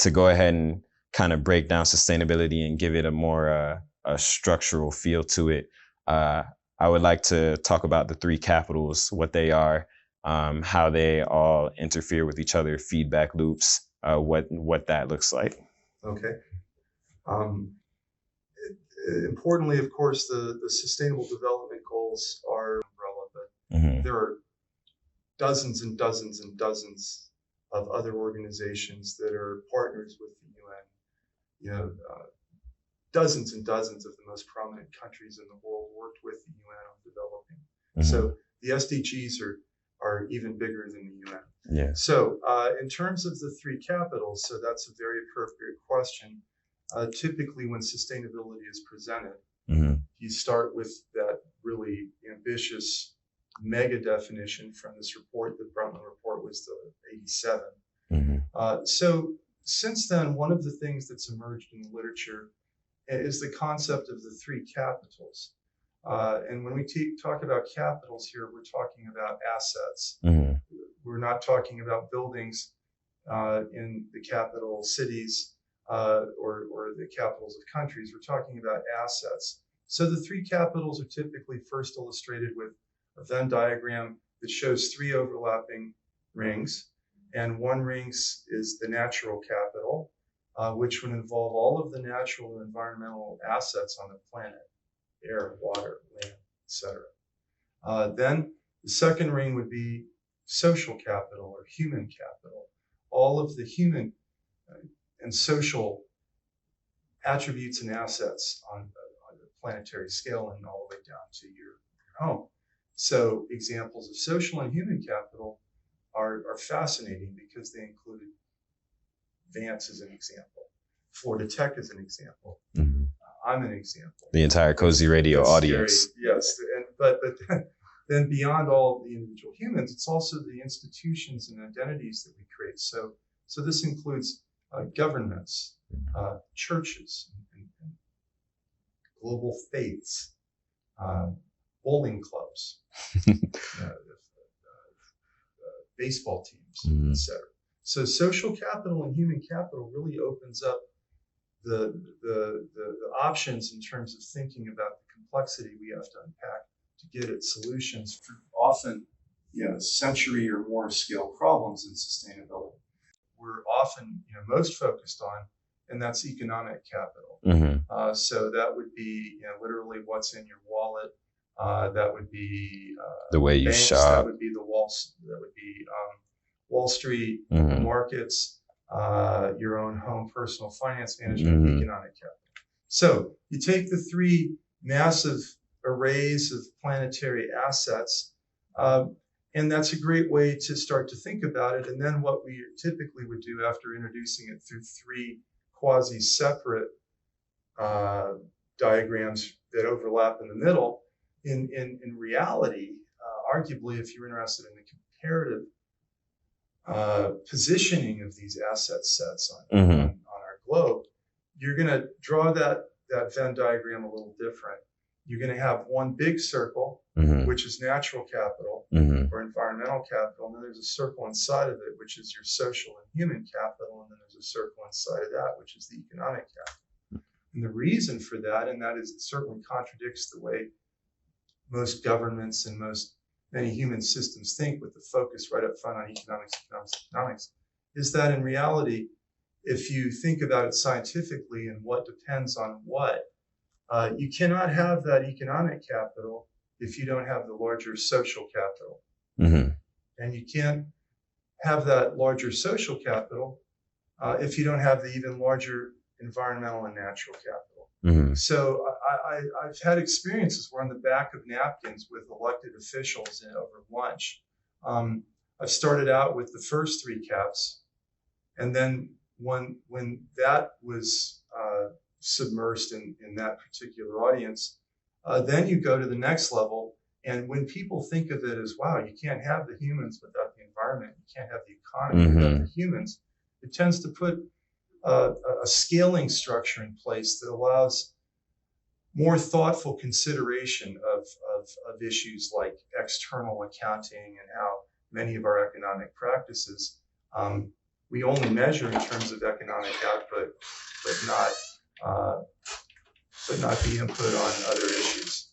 to go ahead and kind of break down sustainability and give it a more a structural feel to it, I would like to talk about the three capitals, what they are, how they all interfere with each other, feedback loops, what that looks like. Okay. Importantly, of course, the Sustainable Development Goals are umbrella, but there are dozens and dozens and dozens of other organizations that are partners with the UN. You know, dozens and dozens of the most prominent countries in the world worked with the UN on developing. So the SDGs are even bigger than the UN. Yeah. So in terms of the three capitals, so that's a very appropriate question. Typically when sustainability is presented, you start with that really ambitious mega definition from this report. The Brundtland report was the 87. So since then, one of the things that's emerged in the literature is the concept of the three capitals. And when we talk about capitals here, we're talking about assets. We're not talking about buildings in the capital cities or the capitals of countries. We're talking about assets. So the three capitals are typically first illustrated with a Venn diagram that shows three overlapping rings. And one ring is the natural capital, which would involve all of the natural and environmental assets on the planet: air, water, land, etc. Then the second ring would be social capital or human capital, all of the human and social attributes and assets on the planetary scale and all the way down to your home. So examples of social and human capital are fascinating because they include Vance as an example, Florida Tech as an example. I'm an example. The entire Cozy Radio audience. Scary. Yes, but then beyond all the individual humans, it's also the institutions and identities that we create. So this includes governments, churches, and global faiths, bowling clubs, baseball teams, etc. So social capital and human capital really opens up the options in terms of thinking about the complexity we have to unpack to get at solutions for often century or more scale problems in sustainability. We're often most focused on, and that's economic capital. So that would be literally what's in your wallet. That would be the way you banks, shop. That would be Wall Street, the markets, your own home personal finance management, economic capital. So you take the three massive arrays of planetary assets, and that's a great way to start to think about it. And then what we typically would do after introducing it through three quasi-separate diagrams that overlap in the middle, in reality, arguably, if you're interested in the comparative positioning of these asset sets on our globe, you're going to draw that Venn diagram a little different. You're going to have one big circle, which is natural capital or environmental capital, and then there's a circle inside of it, which is your social and human capital, and then there's a circle inside of that, which is the economic capital. And the reason for that, and that is it certainly contradicts the way most governments and many human systems think, with the focus right up front on economics, is that in reality, if you think about it scientifically and what depends on what, you cannot have that economic capital if you don't have the larger social capital. And you can't have that larger social capital if you don't have the even larger environmental and natural capital. So I've had experiences where on the back of napkins with elected officials over lunch, I've started out with the first three caps, and then when that was submersed in that particular audience, then you go to the next level. And when people think of it as, wow, you can't have the humans without the environment, you can't have the economy without the humans, it tends to put a scaling structure in place that allows more thoughtful consideration of issues like external accounting and how many of our economic practices we only measure in terms of economic output, but not the input on other issues.